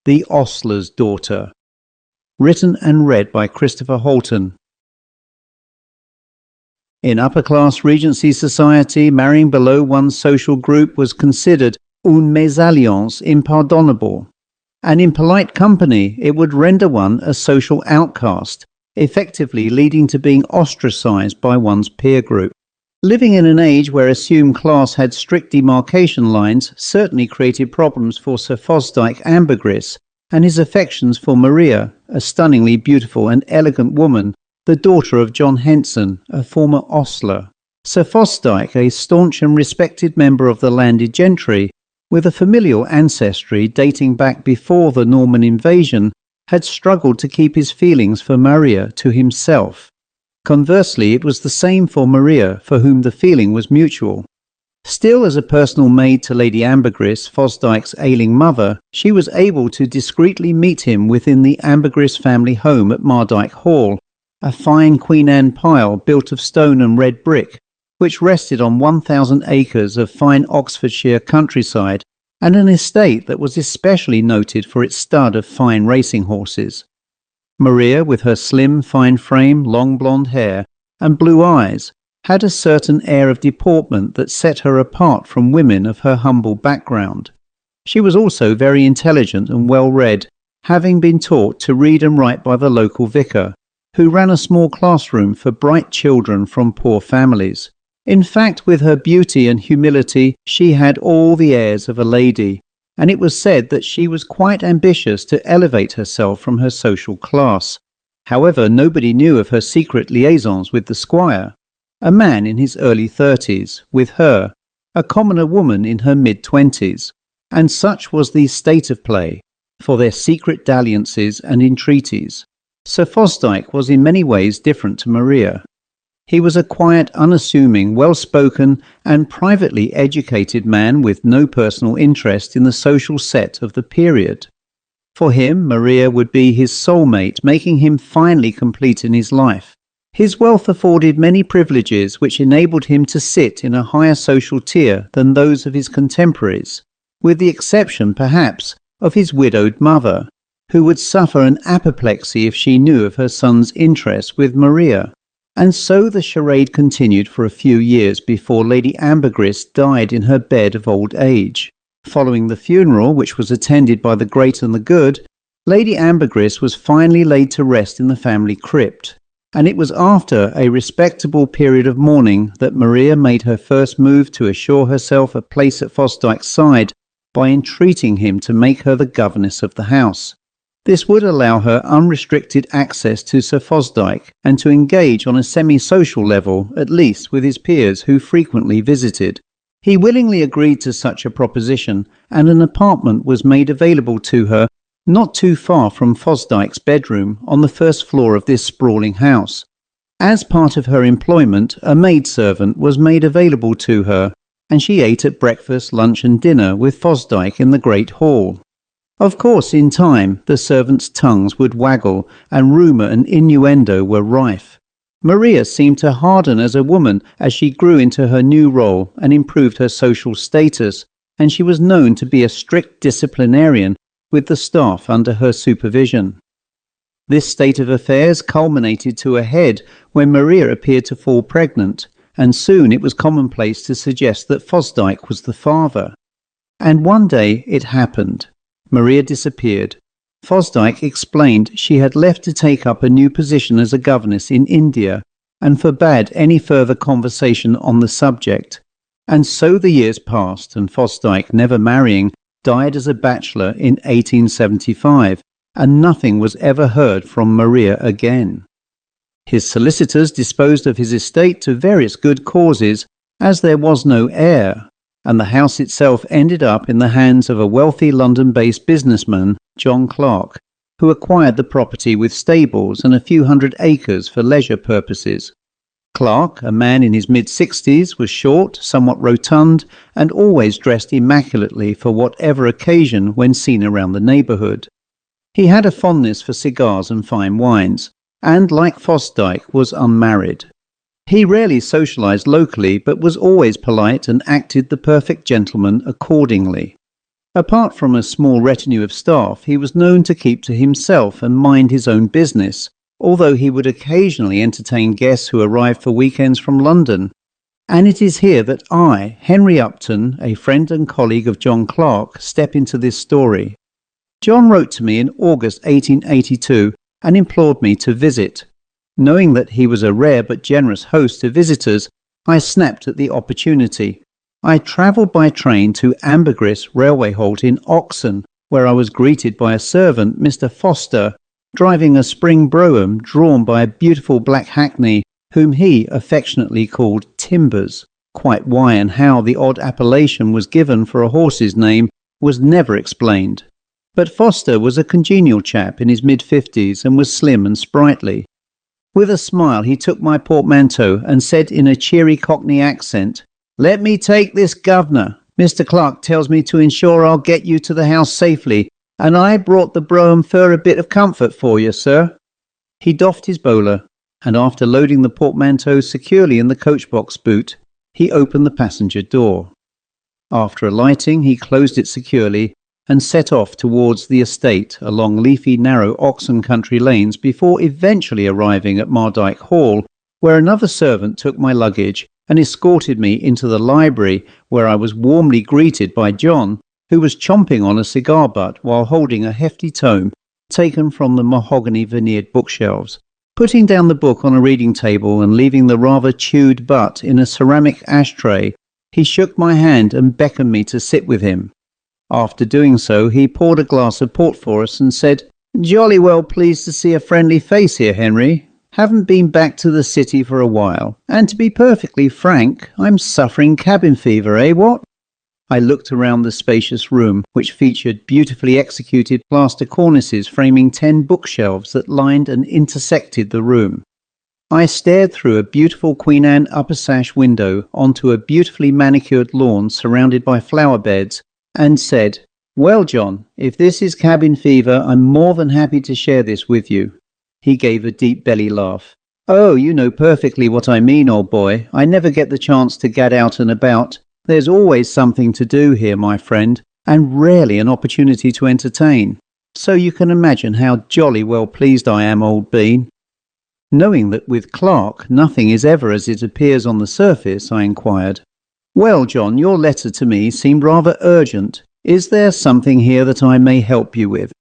The Ostler's Daughter. Written and read by Christopher Halton. In upper-class Regency society, marrying below one's social group was considered une mésalliance impardonnable, and in polite company it would render one a social outcast, effectively leading to being ostracized by one's peer group. Living in an age where assumed class had strict demarcation lines certainly created problems for Sir Fosdyke Ambergris and his affections for Maria, a stunningly beautiful and elegant woman, the daughter of John Henson, a former ostler. Sir Fosdyke, a staunch and respected member of the landed gentry, with a familial ancestry dating back before the Norman invasion, had struggled to keep his feelings for Maria to himself. Conversely, it was the same for Maria, for whom the feeling was mutual. Still, as a personal maid to Lady Ambergris, Fosdyke's ailing mother, she was able to discreetly meet him within the Ambergris family home at Mardike Hall, a fine Queen Anne pile built of stone and red brick, which rested on 1,000 acres of fine Oxfordshire countryside and an estate that was especially noted for its stud of fine racing horses. Maria, with her slim, fine frame, long blonde hair, and blue eyes, had a certain air of deportment that set her apart from women of her humble background. She was also very intelligent and well-read, having been taught to read and write by the local vicar, who ran a small classroom for bright children from poor families. In fact, with her beauty and humility, she had all the airs of a lady, and it was said that she was quite ambitious to elevate herself from her social class. However, nobody knew of her secret liaisons with the squire, a man in his early 30s, with her, a commoner woman in her mid-20s, and such was the state of play, for their secret dalliances and entreaties. Sir Fosdyke was in many ways different to Maria. He was a quiet, unassuming, well-spoken and privately educated man with no personal interest in the social set of the period. For him, Maria would be his soulmate, making him finally complete in his life. His wealth afforded many privileges which enabled him to sit in a higher social tier than those of his contemporaries, with the exception, perhaps, of his widowed mother, who would suffer an apoplexy if she knew of her son's interest with Maria. And so the charade continued for a few years before Lady Ambergris died in her bed of old age. Following the funeral, which was attended by the great and the good, Lady Ambergris was finally laid to rest in the family crypt, and it was after a respectable period of mourning that Maria made her first move to assure herself a place at Fosdyke's side by entreating him to make her the governess of the house. This would allow her unrestricted access to Sir Fosdyke and to engage on a semi-social level, at least with his peers who frequently visited. He willingly agreed to such a proposition, and an apartment was made available to her not too far from Fosdyke's bedroom on the first floor of this sprawling house. As part of her employment, a maidservant was made available to her, and she ate at breakfast, lunch and dinner with Fosdyke in the great hall. Of course, in time, the servants' tongues would waggle, and rumour and innuendo were rife. Maria seemed to harden as a woman as she grew into her new role and improved her social status, and she was known to be a strict disciplinarian with the staff under her supervision. This state of affairs culminated to a head when Maria appeared to fall pregnant, and soon it was commonplace to suggest that Fosdyke was the father. And one day it happened. Maria disappeared. Fosdyke explained she had left to take up a new position as a governess in India, and forbade any further conversation on the subject. And so the years passed, and Fosdyke, never marrying, died as a bachelor in 1875, and nothing was ever heard from Maria again. His solicitors disposed of his estate to various good causes, as there was no heir, and the house itself ended up in the hands of a wealthy London-based businessman, John Clark, who acquired the property with stables and a few hundred acres for leisure purposes. Clark, a man in his mid-60s, was short, somewhat rotund, and always dressed immaculately for whatever occasion when seen around the neighbourhood. He had a fondness for cigars and fine wines, and, like Fosdyke, was unmarried. He rarely socialized locally, but was always polite and acted the perfect gentleman accordingly. Apart from a small retinue of staff, he was known to keep to himself and mind his own business, although he would occasionally entertain guests who arrived for weekends from London. And it is here that I, Henry Upton, a friend and colleague of John Clarke, step into this story. John wrote to me in August 1882 and implored me to visit. Knowing that he was a rare but generous host to visitors, I snapped at the opportunity. I travelled by train to Ambergris railway halt in Oxon, where I was greeted by a servant, Mr. Foster, driving a spring brougham drawn by a beautiful black hackney, whom he affectionately called Timbers. Quite why and how the odd appellation was given for a horse's name was never explained. But Foster was a congenial chap in his mid-50s and was slim and sprightly. With a smile he took my portmanteau and said in a cheery Cockney accent, "Let me take this, governor. Mr. Clarke tells me to ensure I'll get you to the house safely, and I brought the brougham for a bit of comfort for you, sir." He doffed his bowler, and after loading the portmanteau securely in the coach-box boot, he opened the passenger door. After alighting, he closed it securely and set off towards the estate along leafy, narrow Oxon country lanes before eventually arriving at Mardike Hall, where another servant took my luggage and escorted me into the library, where I was warmly greeted by John, who was chomping on a cigar butt while holding a hefty tome taken from the mahogany veneered bookshelves. Putting down the book on a reading table and leaving the rather chewed butt in a ceramic ashtray, he shook my hand and beckoned me to sit with him. After doing so, he poured a glass of port for us and said, "Jolly well pleased to see a friendly face here, Henry. Haven't been back to the city for a while, and to be perfectly frank, I'm suffering cabin fever, what?" I looked around the spacious room, which featured beautifully executed plaster cornices framing 10 bookshelves that lined and intersected the room. I stared through a beautiful Queen Anne upper sash window onto a beautifully manicured lawn surrounded by flower beds, and said, "Well, John, if this is cabin fever, I'm more than happy to share this with you." He gave a deep belly laugh. "Oh, you know perfectly what I mean, old boy. I never get the chance to get out and about. There's always something to do here, my friend, and rarely an opportunity to entertain. So you can imagine how jolly well pleased I am, old bean." Knowing that with Clarke nothing is ever as it appears on the surface, I inquired, "Well, John, your letter to me seemed rather urgent. Is there something here that I may help you with?"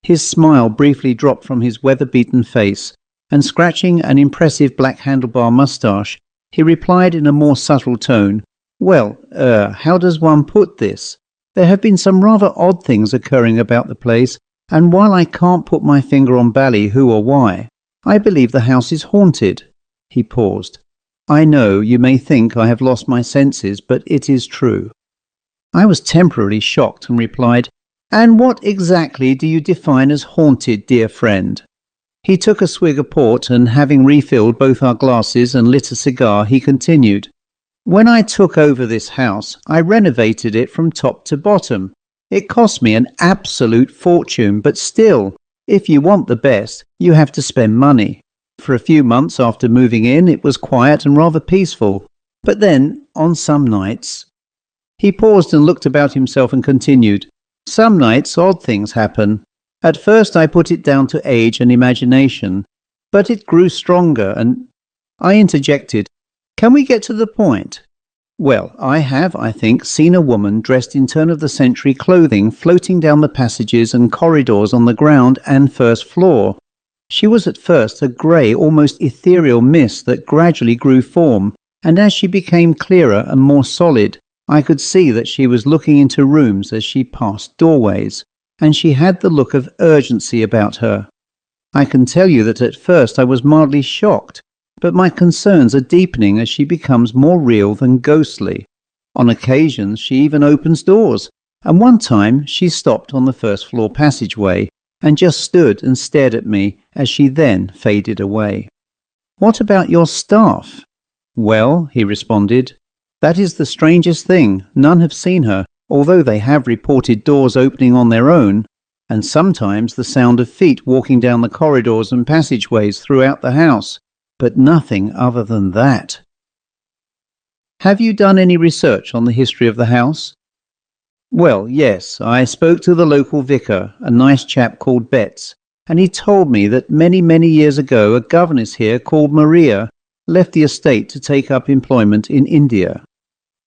His smile briefly dropped from his weather-beaten face, and scratching an impressive black handlebar moustache, he replied in a more subtle tone, "Well, how does one put this? There have been some rather odd things occurring about the place, and while I can't put my finger on bally who or why, I believe the house is haunted." He paused. "I know you may think I have lost my senses, but it is true." I was temporarily shocked and replied, "And what exactly do you define as haunted, dear friend?" He took a swig of port, and having refilled both our glasses and lit a cigar, he continued, "When I took over this house, I renovated it from top to bottom. It cost me an absolute fortune, but still, if you want the best, you have to spend money. For a few months after moving in, it was quiet and rather peaceful. But then, on some nights..." He paused and looked about himself and continued, "Some nights odd things happen. At first I put it down to age and imagination, but it grew stronger and..." I interjected, "Can we get to the point?" "Well, I have, I think, seen a woman dressed in turn-of-the-century clothing floating down the passages and corridors on the ground and first floor. She was at first a grey, almost ethereal mist that gradually grew form, and as she became clearer and more solid, I could see that she was looking into rooms as she passed doorways, and she had the look of urgency about her. I can tell you that at first I was mildly shocked, but my concerns are deepening as she becomes more real than ghostly. On occasions she even opens doors, and one time she stopped on the first-floor passageway and just stood and stared at me as she then faded away." "What about your staff?" "Well," he responded, "that is the strangest thing. None have seen her, although they have reported doors opening on their own, and sometimes the sound of feet walking down the corridors and passageways throughout the house, but nothing other than that." "Have you done any research on the history of the house?" Well, yes, I spoke to the local vicar, a nice chap called Betts, and he told me that many years ago a governess here called Maria left the estate to take up employment in India.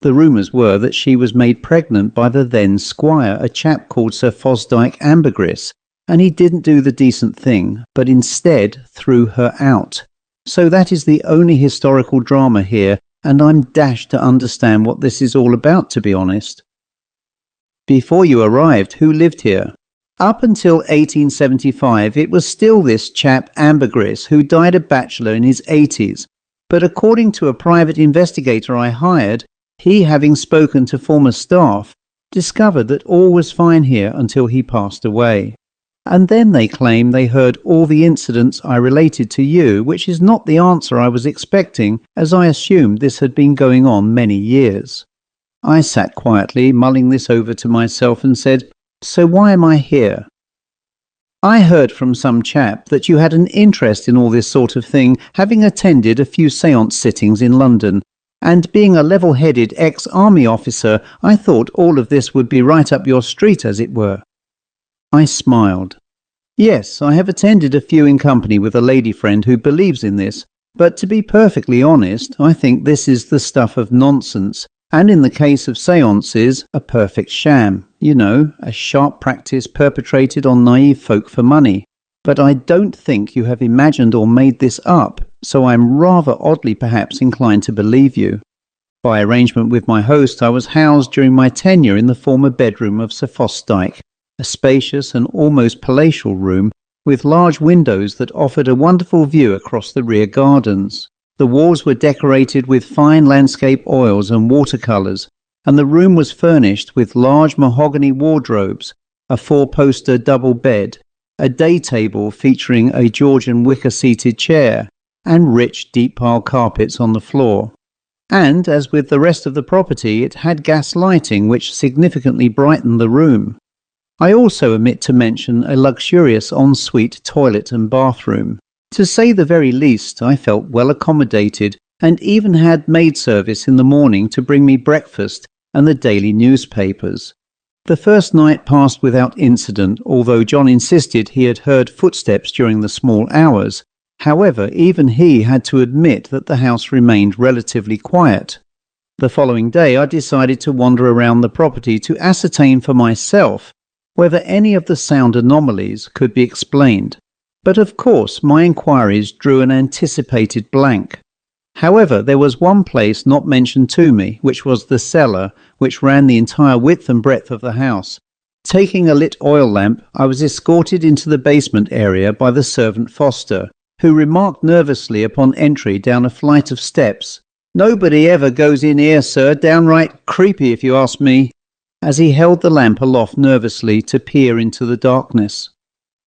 The rumours were that she was made pregnant by the then squire, a chap called Sir Fosdyke Ambergris, and he didn't do the decent thing, but instead threw her out. So that is the only historical drama here, and I'm dashed to understand what this is all about, to be honest. Before you arrived, who lived here? Up until 1875, it was still this chap Ambergris, who died a bachelor in his 80s. But according to a private investigator I hired, he, having spoken to former staff, discovered that all was fine here until he passed away. And then they claim they heard all the incidents I related to you, which is not the answer I was expecting, as I assumed this had been going on many years. I sat quietly, mulling this over to myself, and said, "So why am I here?" "I heard from some chap that you had an interest in all this sort of thing, having attended a few séance sittings in London, and being a level-headed ex-army officer, I thought all of this would be right up your street, as it were." I smiled. "Yes, I have attended a few in company with a lady friend who believes in this, but to be perfectly honest, I think this is the stuff of nonsense, and in the case of séances, a perfect sham. You know, a sharp practice perpetrated on naive folk for money. But I don't think you have imagined or made this up, so I'm rather oddly perhaps inclined to believe you. By arrangement with my host, I was housed during my tenure in the former bedroom of Sir Fosdyke, a spacious and almost palatial room with large windows that offered a wonderful view across the rear gardens. The walls were decorated with fine landscape oils and watercolours, and the room was furnished with large mahogany wardrobes, a four-poster double bed, a day table featuring a Georgian wicker-seated chair, and rich deep-pile carpets on the floor. And, as with the rest of the property, it had gas lighting which significantly brightened the room. I also omit to mention a luxurious ensuite toilet and bathroom. To say the very least, I felt well accommodated, and even had maid service in the morning to bring me breakfast and the daily newspapers. The first night passed without incident, although John insisted he had heard footsteps during the small hours. However, even he had to admit that the house remained relatively quiet. The following day I decided to wander around the property to ascertain for myself whether any of the sound anomalies could be explained. But of course my inquiries drew an anticipated blank. However, there was one place not mentioned to me, which was the cellar, which ran the entire width and breadth of the house. Taking a lit oil lamp, I was escorted into the basement area by the servant Foster, who remarked nervously upon entry down a flight of steps, "Nobody ever goes in here, sir, downright creepy if you ask me," as he held the lamp aloft nervously to peer into the darkness.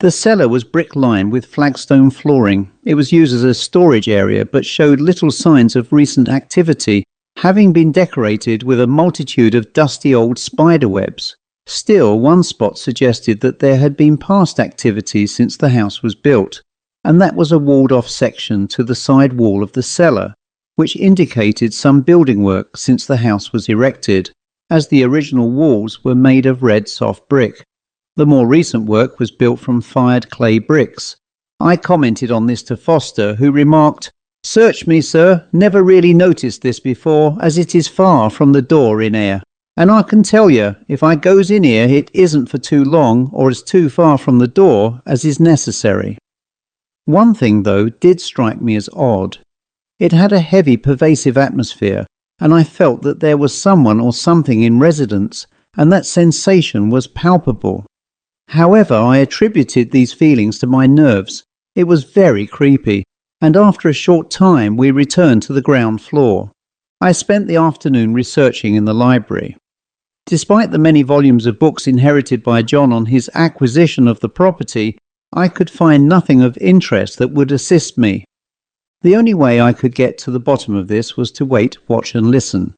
The cellar was brick-lined with flagstone flooring. It was used as a storage area, but showed little signs of recent activity, having been decorated with a multitude of dusty old spider webs. Still, one spot suggested that there had been past activity since the house was built, and that was a walled-off section to the side wall of the cellar, which indicated some building work since the house was erected, as the original walls were made of red soft brick. The more recent work was built from fired clay bricks. I commented on this to Foster, who remarked, "Search me, sir, never really noticed this before, as it is far from the door in here. And I can tell you, if I goes in here, it isn't for too long, or as too far from the door as is necessary." One thing, though, did strike me as odd. It had a heavy, pervasive atmosphere, and I felt that there was someone or something in residence, and that sensation was palpable. However, I attributed these feelings to my nerves. It was very creepy, and after a short time we returned to the ground floor. I spent the afternoon researching in the library. Despite the many volumes of books inherited by John on his acquisition of the property, I could find nothing of interest that would assist me. The only way I could get to the bottom of this was to wait, watch and listen.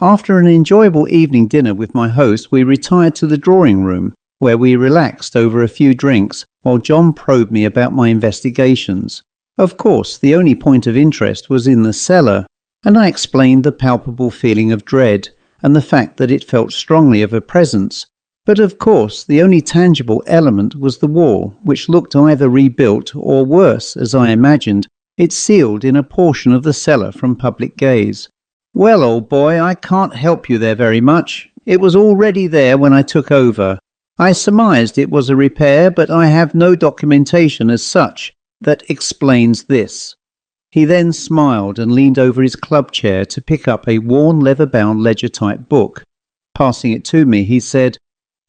After an enjoyable evening dinner with my host, we retired to the drawing room, where we relaxed over a few drinks while John probed me about my investigations. Of course, the only point of interest was in the cellar, and I explained the palpable feeling of dread, and the fact that it felt strongly of a presence. But of course, the only tangible element was the wall, which looked either rebuilt or worse, as I imagined, it sealed in a portion of the cellar from public gaze. Well, old boy, I can't help you there very much. It was already there when I took over. I surmised it was a repair, but I have no documentation as such that explains this. He then smiled and leaned over his club chair to pick up a worn leather-bound ledger-type book. Passing it to me, he said,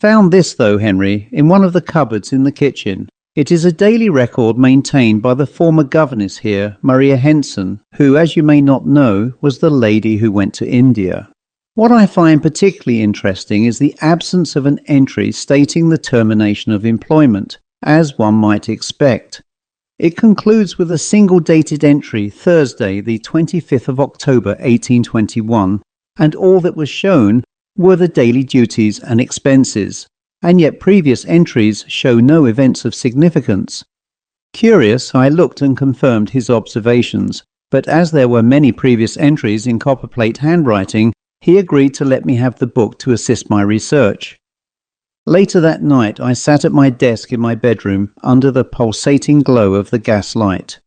"Found this, though, Henry, in one of the cupboards in the kitchen. It is a daily record maintained by the former governess here, Maria Henson, who, as you may not know, was the lady who went to India. What I find particularly interesting is the absence of an entry stating the termination of employment, as one might expect. It concludes with a single dated entry, Thursday, the 25th of October 1821, and all that was shown were the daily duties and expenses, and yet previous entries show no events of significance. Curious, I looked and confirmed his observations, but as there were many previous entries in copperplate handwriting, he agreed to let me have the book to assist my research. Later that night I sat at my desk in my bedroom under the pulsating glow of the gas light.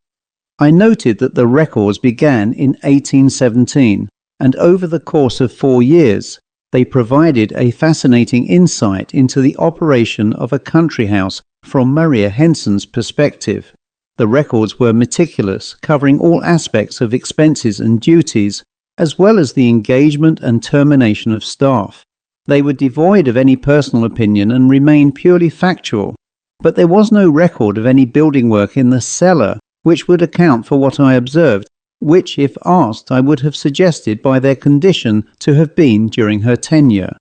I noted that the records began in 1817, and over the course of 4 years, they provided a fascinating insight into the operation of a country house from Maria Henson's perspective. The records were meticulous, covering all aspects of expenses and duties, as well as the engagement and termination of staff. They were devoid of any personal opinion and remained purely factual, but there was no record of any building work in the cellar, which would account for what I observed, which, if asked, I would have suggested by their condition to have been during her tenure.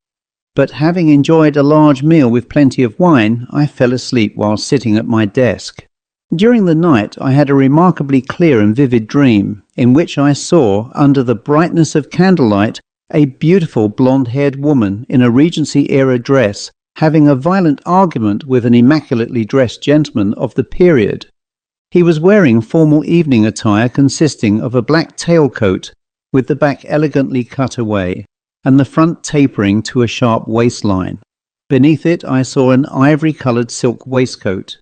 But having enjoyed a large meal with plenty of wine, I fell asleep while sitting at my desk. During the night I had a remarkably clear and vivid dream, in which I saw, under the brightness of candlelight, a beautiful blonde-haired woman in a Regency-era dress having a violent argument with an immaculately dressed gentleman of the period. He was wearing formal evening attire consisting of a black tailcoat with the back elegantly cut away and the front tapering to a sharp waistline. Beneath it I saw an ivory-coloured silk waistcoat.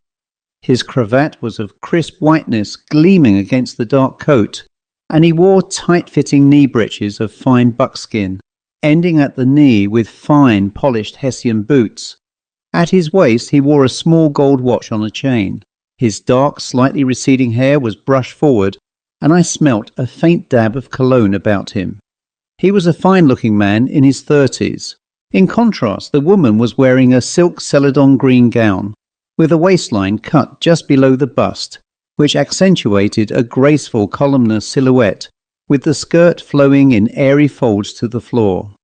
His cravat was of crisp whiteness gleaming against the dark coat, and he wore tight-fitting knee breeches of fine buckskin, ending at the knee with fine, polished Hessian boots. At his waist he wore a small gold watch on a chain. His dark, slightly receding hair was brushed forward, and I smelt a faint dab of cologne about him. He was a fine-looking man in his 30s. In contrast, the woman was wearing a silk celadon green gown, with a waistline cut just below the bust, which accentuated a graceful columnar silhouette, with the skirt flowing in airy folds to the floor.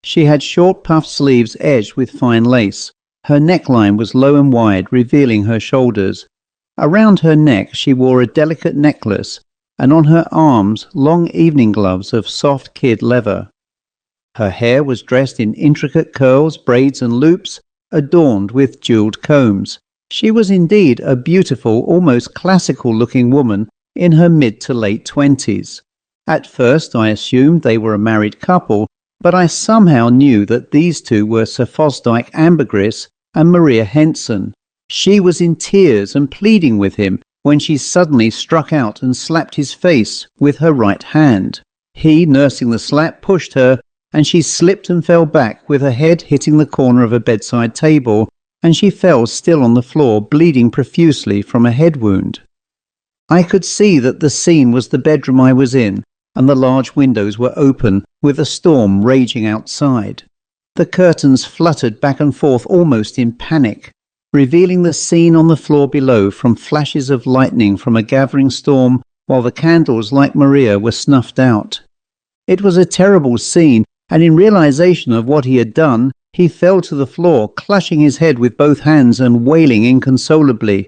She had short puffed sleeves edged with fine lace. Her neckline was low and wide, revealing her shoulders. Around her neck she wore a delicate necklace, and on her arms long evening gloves of soft kid leather. Her hair was dressed in intricate curls, braids and loops, adorned with jewelled combs. She was indeed a beautiful, almost classical-looking woman in her mid to late 20s. At first I assumed they were a married couple, but I somehow knew that these two were Sir Fosdyke Ambergris and Maria Henson. She was in tears and pleading with him when she suddenly struck out and slapped his face with her right hand. He, nursing the slap, pushed her, and she slipped and fell back with her head hitting the corner of a bedside table, and she fell still on the floor, bleeding profusely from a head wound. I could see that the scene was the bedroom I was in, and the large windows were open, with a storm raging outside. The curtains fluttered back and forth almost in panic, revealing the scene on the floor below from flashes of lightning from a gathering storm, while the candles, like Maria, were snuffed out. It was a terrible scene, and in realization of what he had done, he fell to the floor, clutching his head with both hands and wailing inconsolably.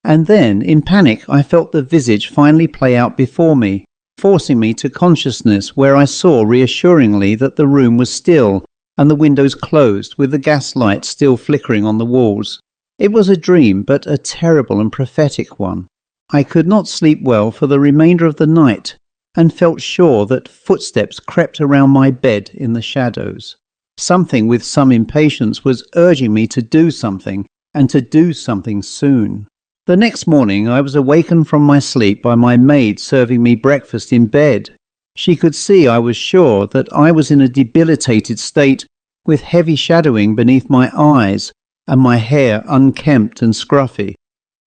And then, in panic, I felt the visage finally play out before me, forcing me to consciousness, where I saw reassuringly that the room was still and the windows closed, with the gas light still flickering on the walls. It was a dream, but a terrible and prophetic one. I could not sleep well for the remainder of the night, and felt sure that footsteps crept around my bed in the shadows. Something with some impatience was urging me to do something, and to do something soon. The next morning I was awakened from my sleep by my maid serving me breakfast in bed. She could see, I was sure, that I was in a debilitated state, with heavy shadowing beneath my eyes, and my hair unkempt and scruffy.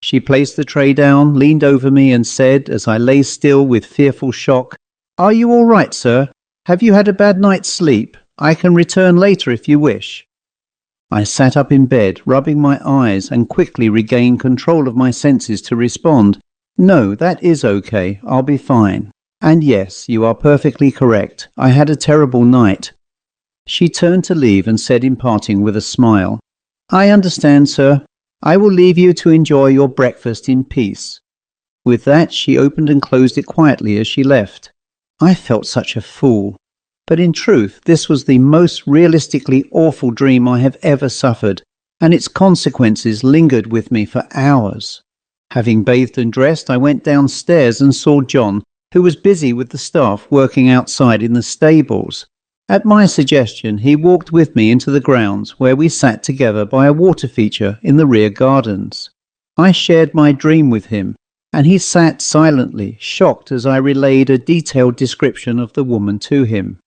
She placed the tray down, leaned over me, and said, as I lay still with fearful shock, "Are you all right, sir? Have you had a bad night's sleep? I can return later if you wish." I sat up in bed, rubbing my eyes, and quickly regained control of my senses to respond, "No, that is okay. I'll be fine. And yes, you are perfectly correct. I had a terrible night." She turned to leave and said in parting with a smile, "I understand, sir. I will leave you to enjoy your breakfast in peace." With that, she opened and closed it quietly as she left. I felt such a fool. But in truth, this was the most realistically awful dream I have ever suffered, and its consequences lingered with me for hours. Having bathed and dressed, I went downstairs and saw John, who was busy with the staff working outside in the stables. At my suggestion, he walked with me into the grounds, where we sat together by a water feature in the rear gardens. I shared my dream with him, and he sat silently, shocked as I relayed a detailed description of the woman to him.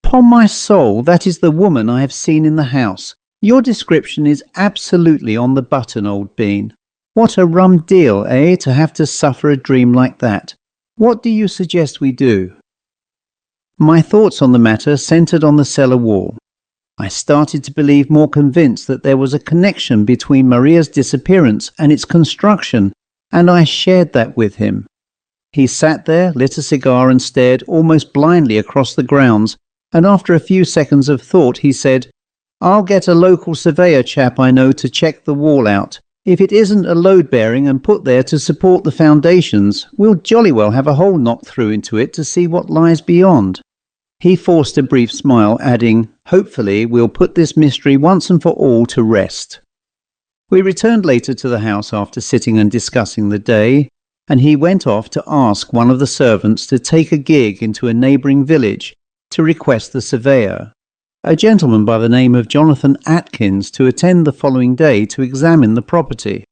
"'Pon my soul, that is the woman I have seen in the house. Your description is absolutely on the button, old bean. What a rum deal, eh, to have to suffer a dream like that. What do you suggest we do?" My thoughts on the matter centred on the cellar wall. I started to believe more convinced that there was a connection between Maria's disappearance and its construction, and I shared that with him. He sat there, lit a cigar, and stared almost blindly across the grounds, and after a few seconds of thought he said, "I'll get a local surveyor chap I know to check the wall out. If it isn't a load-bearing and put there to support the foundations, we'll jolly well have a hole knocked through into it to see what lies beyond." He forced a brief smile, adding, "Hopefully we'll put this mystery once and for all to rest." We returned later to the house after sitting and discussing the day, and he went off to ask one of the servants to take a gig into a neighbouring village to request the surveyor, a gentleman by the name of Jonathan Atkins, to attend the following day to examine the property.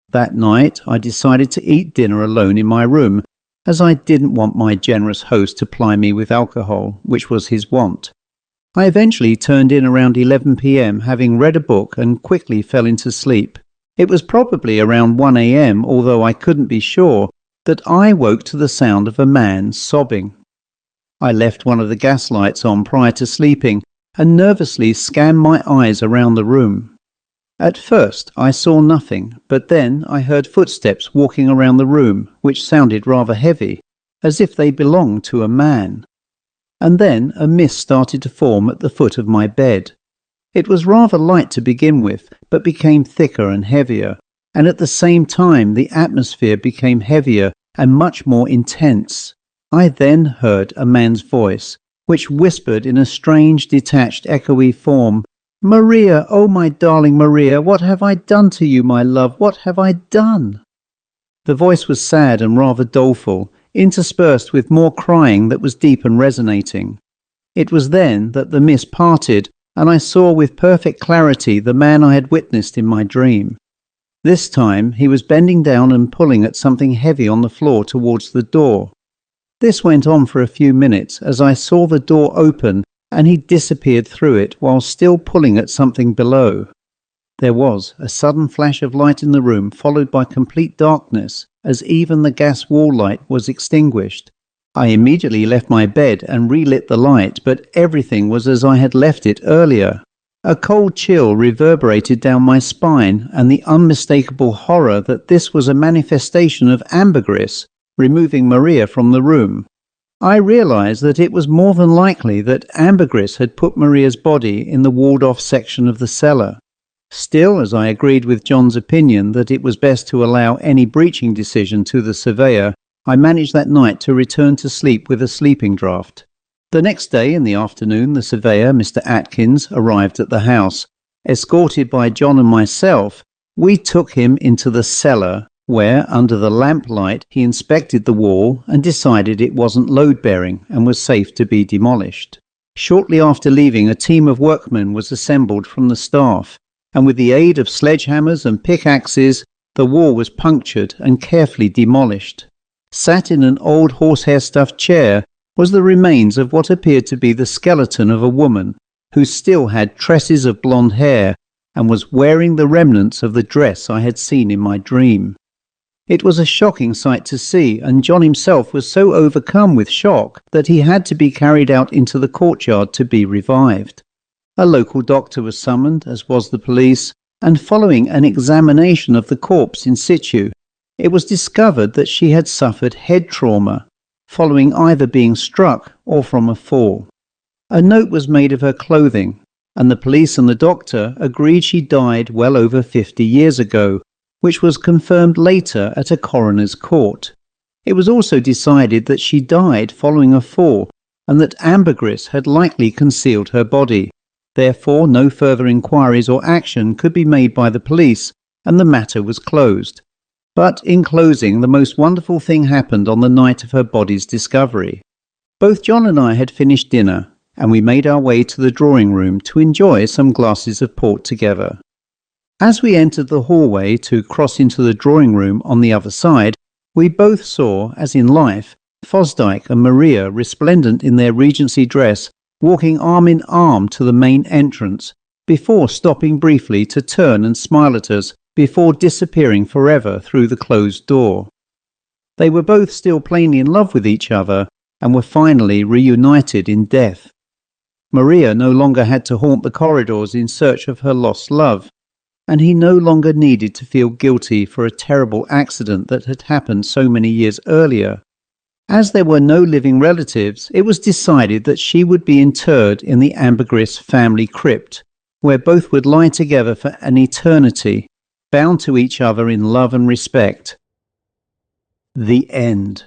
That night I decided to eat dinner alone in my room, as I didn't want my generous host to ply me with alcohol, which was his wont. I eventually turned in around 11 p.m, having read a book, and quickly fell into sleep. It was probably around 1 a.m, although I couldn't be sure, that I woke to the sound of a man sobbing. I left one of the gas lights on prior to sleeping, and nervously scanned my eyes around the room. At first I saw nothing, but then I heard footsteps walking around the room, which sounded rather heavy, as if they belonged to a man. And then a mist started to form at the foot of my bed. It was rather light to begin with, but became thicker and heavier, and at the same time the atmosphere became heavier and much more intense. I then heard a man's voice, which whispered in a strange, detached, echoey form, "Maria, oh my darling Maria, what have I done to you, my love? What have I done?" The voice was sad and rather doleful, interspersed with more crying that was deep and resonating. It was then that the mist parted, and I saw with perfect clarity the man I had witnessed in my dream. This time he was bending down and pulling at something heavy on the floor towards the door. This went on for a few minutes as I saw the door open, and he disappeared through it while still pulling at something below. There was a sudden flash of light in the room, followed by complete darkness, as even the gas wall light was extinguished. I immediately left my bed and relit the light, but everything was as I had left it earlier. A cold chill reverberated down my spine, and the unmistakable horror that this was a manifestation of Ambergris, removing Maria from the room. I realized that it was more than likely that Ambergris had put Maria's body in the walled-off section of the cellar. Still, as I agreed with John's opinion that it was best to allow any breaching decision to the surveyor, I managed that night to return to sleep with a sleeping draught. The next day in the afternoon, the surveyor, Mr. Atkins, arrived at the house. Escorted by John and myself, we took him into the cellar, where, under the lamplight, he inspected the wall and decided it wasn't load-bearing and was safe to be demolished. Shortly after leaving, a team of workmen was assembled from the staff, and with the aid of sledgehammers and pickaxes, the wall was punctured and carefully demolished. Sat in an old horsehair stuffed chair was the remains of what appeared to be the skeleton of a woman who still had tresses of blonde hair and was wearing the remnants of the dress I had seen in my dream. It was a shocking sight to see, and John himself was so overcome with shock that he had to be carried out into the courtyard to be revived. A local doctor was summoned, as was the police, and following an examination of the corpse in situ, it was discovered that she had suffered head trauma, following either being struck or from a fall. A note was made of her clothing, and the police and the doctor agreed she died well over 50 years ago, which was confirmed later at a coroner's court. It was also decided that she died following a fall, and that Ambergris had likely concealed her body. Therefore, no further inquiries or action could be made by the police, and the matter was closed. But in closing, the most wonderful thing happened on the night of her body's discovery. Both John and I had finished dinner, and we made our way to the drawing room to enjoy some glasses of port together. As we entered the hallway to cross into the drawing room on the other side, we both saw, as in life, Fosdyke and Maria resplendent in their Regency dress, walking arm in arm to the main entrance, before stopping briefly to turn and smile at us, before disappearing forever through the closed door. They were both still plainly in love with each other, and were finally reunited in death. Maria no longer had to haunt the corridors in search of her lost love, and he no longer needed to feel guilty for a terrible accident that had happened so many years earlier. As there were no living relatives, it was decided that she would be interred in the Ambergris family crypt, where both would lie together for an eternity, bound to each other in love and respect. The end.